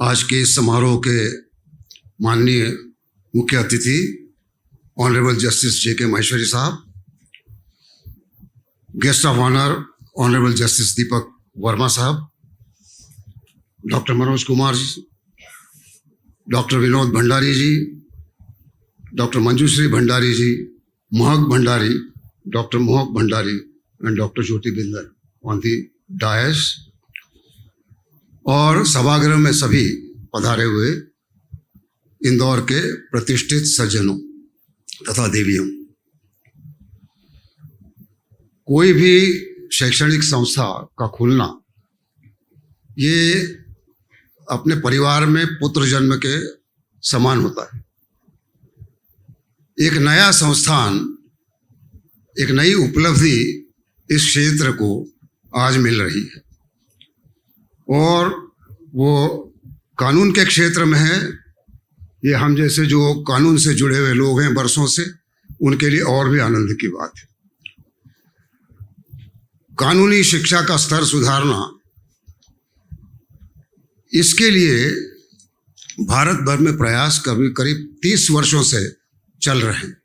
आज के इस समारोह के माननीय मुख्य अतिथि ऑनरेबल जस्टिस जे.के. माहेश्वरी साहब, guest of honour honourable justice Deepak Verma साहब, doctor Manoj Kumar ji, doctor Vinod Bhandari ji, doctor Manjushree Bhandari ji, Mahak Bhandari, doctor Mohak Bhandari and doctor Jyoti Binder on the dais, और सभागृह में सभी पधारे हुए इंदौर के प्रतिष्ठित सज्जनों तथा देवियों। कोई भी शैक्षणिक संस्था का खुलना ये अपने परिवार में पुत्र जन्म के समान होता है। एक नया संस्थान, एक नई उपलब्धि इस क्षेत्र को आज मिल रही है और वो कानून के क्षेत्र में है। ये हम जैसे जो कानून से जुड़े हुए लोग हैं बरसों से, उनके लिए और भी आनंद की बात है। कानूनी शिक्षा का स्तर सुधारना, इसके लिए भारत भर में प्रयास करीब 30 वर्षों से चल रहे हैं।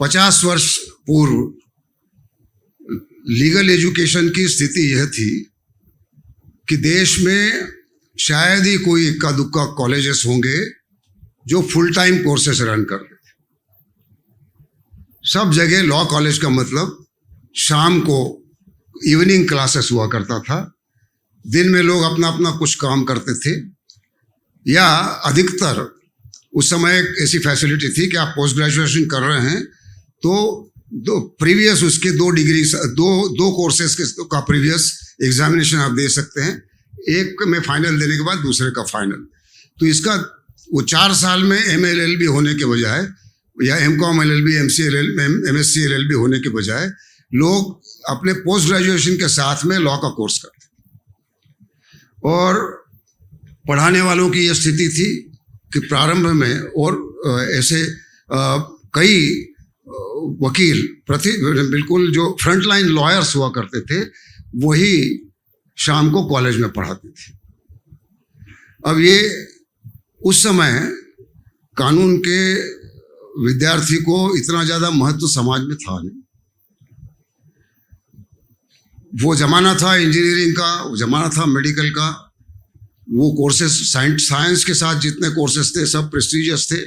50 वर्ष पूर्व लीगल एजुकेशन की स्थिति यह थी कि देश में शायद ही कोई इक्का दुक्का कॉलेजेस होंगे जो फुल टाइम कोर्सेस रन कर रहे थे। सब जगह लॉ कॉलेज का मतलब शाम को इवनिंग क्लासेस हुआ करता था, दिन में लोग अपना अपना कुछ काम करते थे, या अधिकतर उस समय एक ऐसी फैसिलिटी थी कि आप पोस्ट ग्रेजुएशन कर रहे हैं तो प्रीवियस उसके 2 डिग्री दो कोर्सेज का प्रीवियस एग्जामिनेशन आप दे सकते हैं, एक में फाइनल देने के बाद दूसरे का फाइनल। तो इसका वो 4 साल में MLLB होने के बजाय या MCOM LLB MSc LLB होने के बजाय लोग अपने पोस्ट ग्रेजुएशन के साथ में लॉ का कोर्स करते। और पढ़ाने वालों की यह स्थिति थी कि प्रारंभ में और ऐसे कई वकील बिल्कुल जो फ्रंटलाइन लॉयर्स हुआ करते थे, वही शाम को कॉलेज में पढ़ाते थे। अब ये उस समय कानून के विद्यार्थी को इतना ज़्यादा महत्व समाज में था नहीं। वो ज़माना था इंजीनियरिंग का, वो ज़माना था मेडिकल का। वो कोर्सेज साइंस के साथ जितने कोर्सेज थे सब प्रेस्टिजियस थे।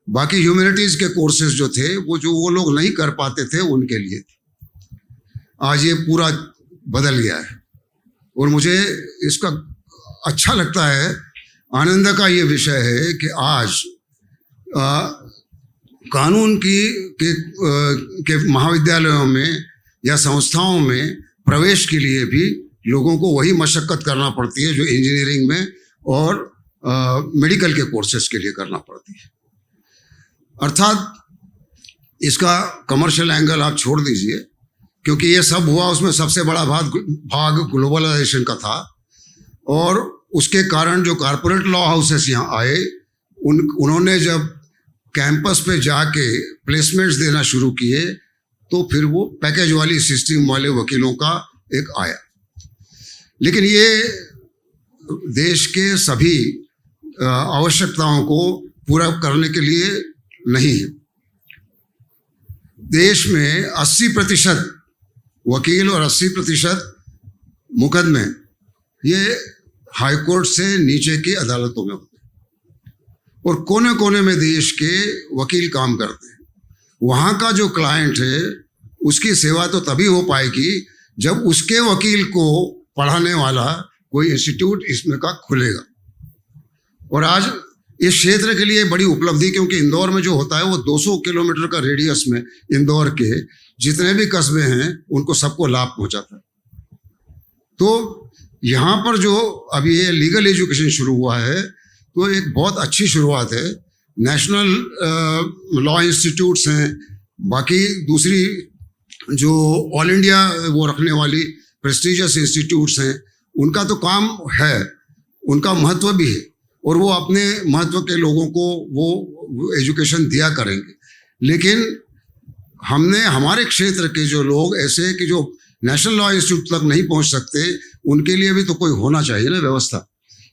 बाकी ह्यूमैनिटीज़ के कोर्सेज जो थे वो लोग नहीं कर पाते थे, उनके लिए थे। आज ये पूरा बदल गया है और मुझे इसका अच्छा लगता है, आनंद का ये विषय है कि आज कानून के महाविद्यालयों में या संस्थाओं में प्रवेश के लिए भी लोगों को वही मशक्कत करना पड़ती है जो इंजीनियरिंग में और मेडिकल के कोर्सेज के लिए करना पड़ती है। अर्थात इसका कमर्शियल एंगल आप छोड़ दीजिए, क्योंकि ये सब हुआ उसमें सबसे बड़ा भाग ग्लोबलाइजेशन का था। और उसके कारण जो कॉरपोरेट लॉ हाउसेस यहाँ आए, उन्होंने जब कैंपस पे जाके प्लेसमेंट्स देना शुरू किए तो फिर वो पैकेज वाली सिस्टम वाले वकीलों का एक आया। लेकिन ये देश के सभी आवश्यकताओं को पूरा करने के लिए नहीं है। देश में 80% वकील और 80% मुकदमे ये हाईकोर्ट से नीचे की अदालतों में होते हैं और कोने कोने में देश के वकील काम करते हैं। वहाँ का जो क्लाइंट है उसकी सेवा तो तभी हो पाएगी जब उसके वकील को पढ़ाने वाला कोई इंस्टीट्यूट इसमें का खुलेगा। और आज इस क्षेत्र के लिए बड़ी उपलब्धि, क्योंकि इंदौर में जो होता है वो 200 किलोमीटर का रेडियस में इंदौर के जितने भी कस्बे हैं उनको सबको लाभ पहुंचाता है। तो यहाँ पर जो अभी ये लीगल एजुकेशन शुरू हुआ है तो एक बहुत अच्छी शुरुआत है। नेशनल लॉ इंस्टीट्यूट्स हैं, बाकी दूसरी जो ऑल इंडिया वो रखने वाली प्रेस्टिजियस इंस्टीट्यूट्स हैं, उनका तो काम है, उनका महत्व भी है और वो अपने महत्व के लोगों को वो एजुकेशन दिया करेंगे। लेकिन हमने हमारे क्षेत्र के जो लोग ऐसे कि जो नेशनल लॉ इंस्टीट्यूट तक नहीं पहुंच सकते, उनके लिए भी तो कोई होना चाहिए ना व्यवस्था।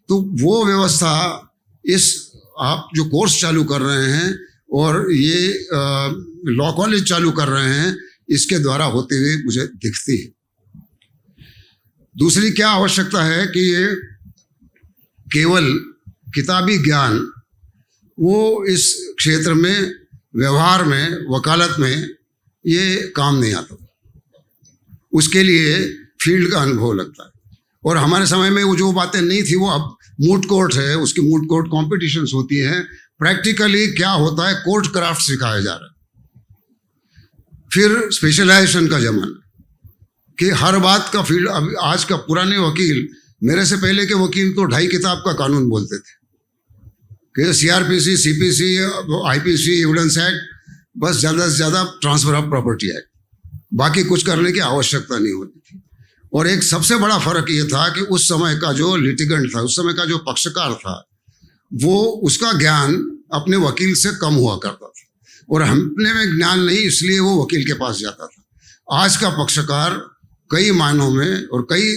तो वो व्यवस्था इस आप जो कोर्स चालू कर रहे हैं और ये लॉ कॉलेज चालू कर रहे हैं, इसके द्वारा होते हुए मुझे दिखती है। दूसरी क्या आवश्यकता है कि ये केवल किताबी ज्ञान वो इस क्षेत्र में, व्यवहार में, वकालत में ये काम नहीं आता। उसके लिए फील्ड का अनुभव लगता है। और हमारे समय में वो जो बातें नहीं थी वो अब मूट कोर्ट है, उसकी मूट कोर्ट कॉम्पिटिशन्स होती हैं। प्रैक्टिकली क्या होता है, कोर्ट क्राफ्ट सिखाया जा रहा है। फिर स्पेशलाइजेशन का जमाना कि हर बात का फील्ड। अब आज का पुराने वकील, मेरे से पहले के वकील तो 2.5 किताब का कानून बोलते थे कि CrPC, CPC, IPC, evidence act, बस ज़्यादा से ज़्यादा ट्रांसफर ऑफ प्रॉपर्टी एक्ट, बाकी कुछ करने की आवश्यकता नहीं होती थी। और एक सबसे बड़ा फर्क ये था कि उस समय का जो लिटिगेंट था, उस समय का जो पक्षकार था, वो उसका ज्ञान अपने वकील से कम हुआ करता था और अपने में ज्ञान नहीं, इसलिए वो वकील के पास जाता था। आज का पक्षकार कई मायनों में और कई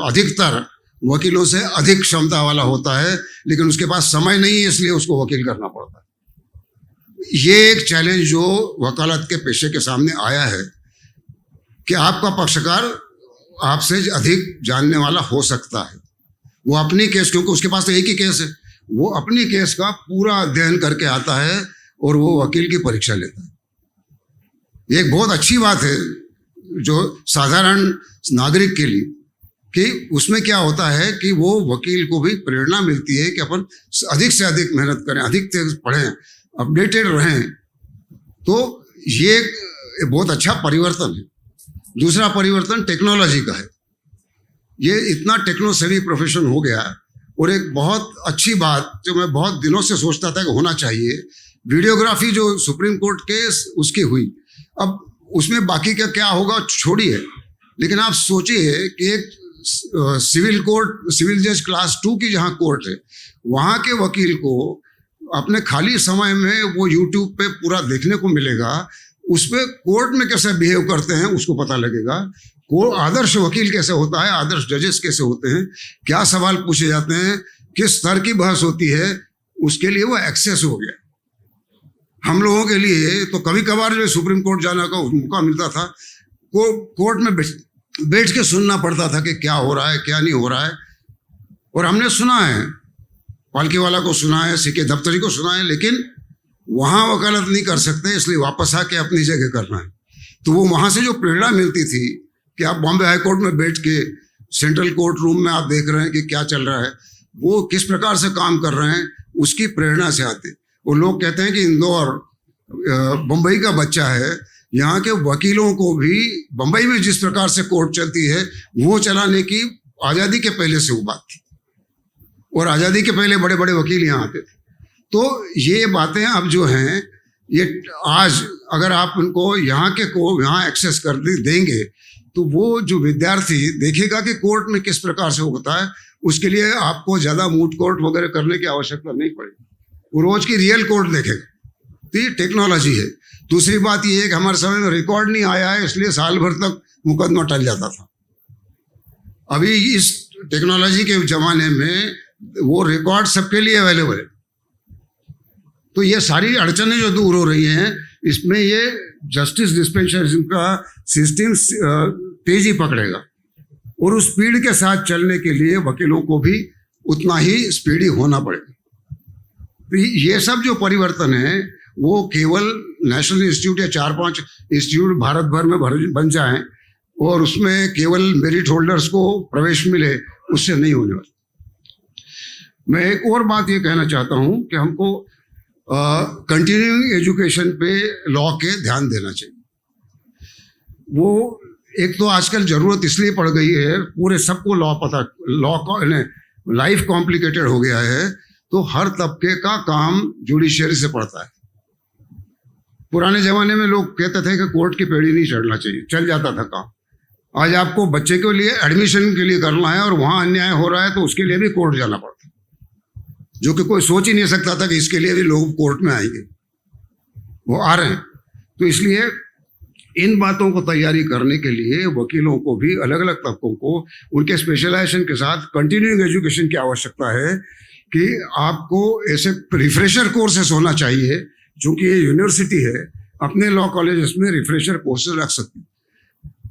अधिकतर वकीलों से अधिक क्षमता वाला होता है, लेकिन उसके पास समय नहीं है, इसलिए उसको वकील करना पड़ता है। ये एक चैलेंज जो वकालत के पेशे के सामने आया है कि आपका पक्षकार आपसे अधिक जानने वाला हो सकता है। वो अपनी केस, क्योंकि उसके पास तो एक ही केस है, वो अपनी केस का पूरा अध्ययन करके आता है और वो वकील की परीक्षा लेता है। ये एक बहुत अच्छी बात है जो साधारण नागरिक के लिए, कि उसमें क्या होता है कि वो वकील को भी प्रेरणा मिलती है कि अपन अधिक से अधिक मेहनत करें, अधिक से पढ़ें, अपडेटेड रहें। तो ये बहुत अच्छा परिवर्तन है। दूसरा परिवर्तन टेक्नोलॉजी का है। ये इतना टेक्नो सेवी प्रोफेशन हो गया। और एक बहुत अच्छी बात जो मैं बहुत दिनों से सोचता था कि होना चाहिए, वीडियोग्राफी जो सुप्रीम कोर्ट केस उसकी हुई, अब उसमें बाकी का क्या होगा छोड़िए, लेकिन आप सोचिए कि एक सिविल कोर्ट, सिविल जज क्लास 2 की जहाँ कोर्ट है, वहाँ के वकील को अपने खाली समय में वो यूट्यूब पे पूरा देखने को मिलेगा। उसमें कोर्ट में कैसे बिहेव करते हैं उसको पता लगेगा। को आदर्श वकील कैसे होता है, आदर्श जजेस कैसे होते हैं, क्या सवाल पूछे जाते हैं, किस स्तर की बहस होती है, उसके लिए वो एक्सेस हो गया। हम लोगों के लिए तो कभी कभार जो सुप्रीम कोर्ट जाने का मौका मिलता था, कोर्ट में बैठ के सुनना पड़ता था कि क्या हो रहा है, क्या नहीं हो रहा है। और हमने सुना है, पालकी वाला को सुना है, सीके दफ्तरी को सुना है, लेकिन वहाँ वकालत नहीं कर सकते, इसलिए वापस आके अपनी जगह करना है। तो वो वहाँ से जो प्रेरणा मिलती थी कि आप बॉम्बे हाई कोर्ट में बैठ के सेंट्रल कोर्ट रूम में आप देख रहे हैं कि क्या चल रहा है, वो किस प्रकार से काम कर रहे हैं, उसकी प्रेरणा से आते। वो लोग कहते हैं कि इंदौर बम्बई का बच्चा है, यहाँ के वकीलों को भी बम्बई में जिस प्रकार से कोर्ट चलती है वो चलाने की आज़ादी के पहले से वो बात थी। और आज़ादी के पहले बड़े बड़े वकील यहाँ आते थे। तो ये बातें अब जो हैं, ये आज अगर आप उनको यहाँ के को यहाँ एक्सेस कर देंगे तो वो जो विद्यार्थी देखेगा कि कोर्ट में किस प्रकार से होता है, उसके लिए आपको ज़्यादा मूट कोर्ट वगैरह करने की आवश्यकता नहीं पड़ेगी, वो रोज की रियल कोर्ट देखेगा। तो ये टेक्नोलॉजी है। दूसरी बात ये है कि हमारे समय में रिकॉर्ड नहीं आया है, इसलिए साल भर तक मुकदमा टल जाता था। अभी इस टेक्नोलॉजी के ज़माने में वो रिकॉर्ड सबके लिए अवेलेबल है। तो ये सारी अड़चनें जो दूर हो रही हैं, इसमें ये जस्टिस डिस्पेंसेशन का सिस्टम तेजी पकड़ेगा। और उस स्पीड के साथ चलने के लिए वकीलों को भी उतना ही स्पीडी होना पड़ेगा। तो ये सब जो परिवर्तन है वो केवल नेशनल इंस्टीट्यूट या 4-5 इंस्टीट्यूट भारत भर में बन जाएं और उसमें केवल मेरिट होल्डर्स को प्रवेश मिले, उससे नहीं होने वाला। मैं एक और बात ये कहना चाहता हूँ कि हमको कंटिन्यूइंग एजुकेशन पे लॉ के ध्यान देना चाहिए। वो एक तो आजकल ज़रूरत इसलिए पड़ गई है, पूरे सबको लॉ का लाइफ कॉम्प्लिकेटेड हो गया है, तो हर तबके का काम जुडिशरी से पड़ता है। पुराने ज़माने में लोग कहते थे कि कोर्ट की पेड़ी नहीं चढ़ना चाहिए, चल जाता था काम। आज आपको बच्चे के लिए एडमिशन के लिए करना है और वहाँ अन्याय हो रहा है तो उसके लिए भी कोर्ट जाना पड़ता है, जो कि कोई सोच ही नहीं सकता था कि इसके लिए भी लोग कोर्ट में आएंगे, वो आ रहे हैं। तो इसलिए इन बातों को तैयारी करने के लिए वकीलों को भी, अलग अलग तबकों को, उनके स्पेशलाइजेशन के साथ कंटिन्यूइंग एजुकेशन की आवश्यकता है कि आपको ऐसे रिफ्रेशर कोर्सेस होना चाहिए। चूंकि ये यूनिवर्सिटी है, अपने लॉ कॉलेजेस में रिफ्रेशर कोर्सेज रख सकती है।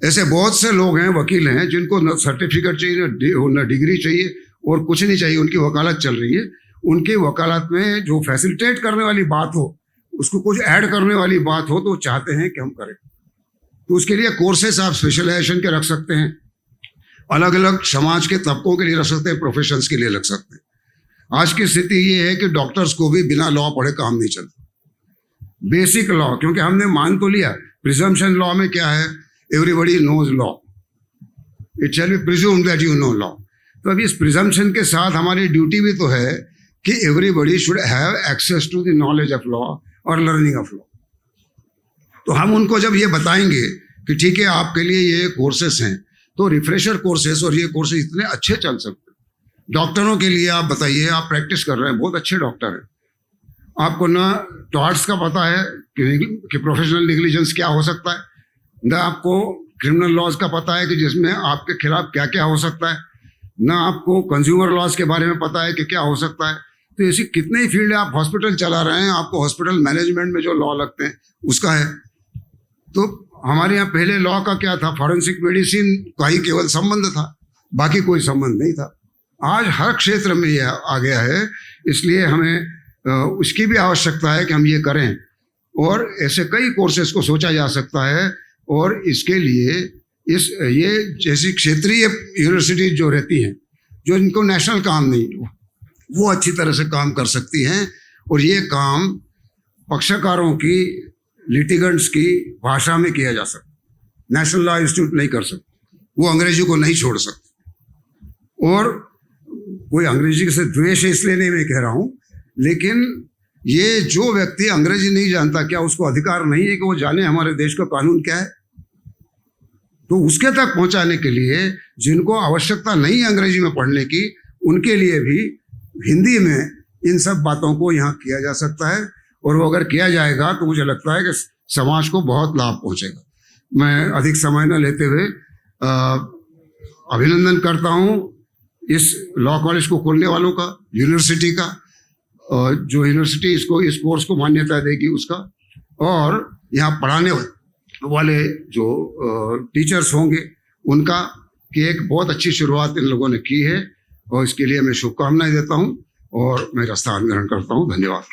ऐसे बहुत से लोग हैं, वकील हैं, जिनको न सर्टिफिकेट चाहिए, न डिग्री चाहिए और कुछ नहीं चाहिए, उनकी वकालत चल रही है। उनकी वकालत में जो फैसिलिटेट करने वाली बात हो, उसको कुछ ऐड करने वाली बात हो, तो चाहते हैं कि हम करें। तो उसके लिए कोर्सेस आप स्पेशलाइजेशन के रख सकते हैं, अलग अलग समाज के तबकों के लिए रख सकते हैं, प्रोफेशंस के लिए रख सकते हैं। आज की स्थिति ये है कि डॉक्टर्स को भी बिना लॉ पढ़े काम नहीं चलता। बेसिक लॉ, क्योंकि हमने मान तो लिया, प्रिजम्पशन लॉ में क्या है, everybody knows law, it shall be presumed that you know law. तो अभी इस प्रिजम्पशन के साथ हमारी ड्यूटी भी तो है कि everybody should have access to the knowledge of law और लर्निंग ऑफ लॉ। तो हम उनको जब ये बताएंगे कि ठीक है आपके लिए ये कोर्सेस हैं, तो रिफ्रेशर कोर्सेस और ये कोर्सेस इतने अच्छे चल सकते हैं। डॉक्टरों के लिए आप बताइए, आप प्रैक्टिस कर रहे हैं, बहुत अच्छे डॉक्टर हैं, आपको ना टॉर्ट्स का पता है कि प्रोफेशनल नेग्लिजेंस क्या हो सकता है, ना आपको क्रिमिनल लॉज का पता है कि जिसमें आपके खिलाफ क्या क्या हो सकता है, ना आपको कंज्यूमर लॉज के बारे में पता है कि क्या हो सकता है। तो ऐसी कितने ही फील्ड है, आप हॉस्पिटल चला रहे हैं, आपको हॉस्पिटल मैनेजमेंट में जो लॉ लगते हैं उसका है। तो हमारे यहाँ पहले लॉ का क्या था, फॉरेंसिक मेडिसिन का ही केवल संबंध था, बाकी कोई संबंध नहीं था। आज हर क्षेत्र में ये आ गया है, इसलिए हमें उसकी भी आवश्यकता है कि हम ये करें। और ऐसे कई कोर्सेज को सोचा जा सकता है, और इसके लिए ये जैसी क्षेत्रीय यूनिवर्सिटी जो रहती हैं, जो इनको नेशनल काम नहीं, वो अच्छी तरह से काम कर सकती हैं। और ये काम पक्षकारों की, लिटिगेंट्स की भाषा में किया जा सकता। नेशनल लॉ इंस्टीट्यूट नहीं कर सकते, वो अंग्रेजी को नहीं छोड़ सकते। और कोई अंग्रेजी से द्वेष है इसलिए नहीं मैं कह रहा हूँ, लेकिन ये जो व्यक्ति अंग्रेजी नहीं जानता, क्या उसको अधिकार नहीं है कि वो जाने हमारे देश का कानून क्या है? तो उसके तक पहुंचाने के लिए जिनको आवश्यकता नहीं है अंग्रेजी में पढ़ने की, उनके लिए भी हिंदी में इन सब बातों को यहाँ किया जा सकता है। और वो अगर किया जाएगा तो मुझे लगता है कि समाज को बहुत लाभ पहुंचेगा। मैं अधिक समय न लेते हुए अभिनंदन करता हूँ इस लॉ कॉलेज को खोलने वालों का, यूनिवर्सिटी का, जो यूनिवर्सिटी इसको, इस कोर्स को मान्यता देगी उसका, और यहाँ पढ़ाने वाले जो टीचर्स होंगे उनका, कि एक बहुत अच्छी शुरुआत इन लोगों ने की है। और इसके लिए मैं शुभकामनाएं देता हूँ और मेरा स्थान ग्रहण करता हूँ। धन्यवाद।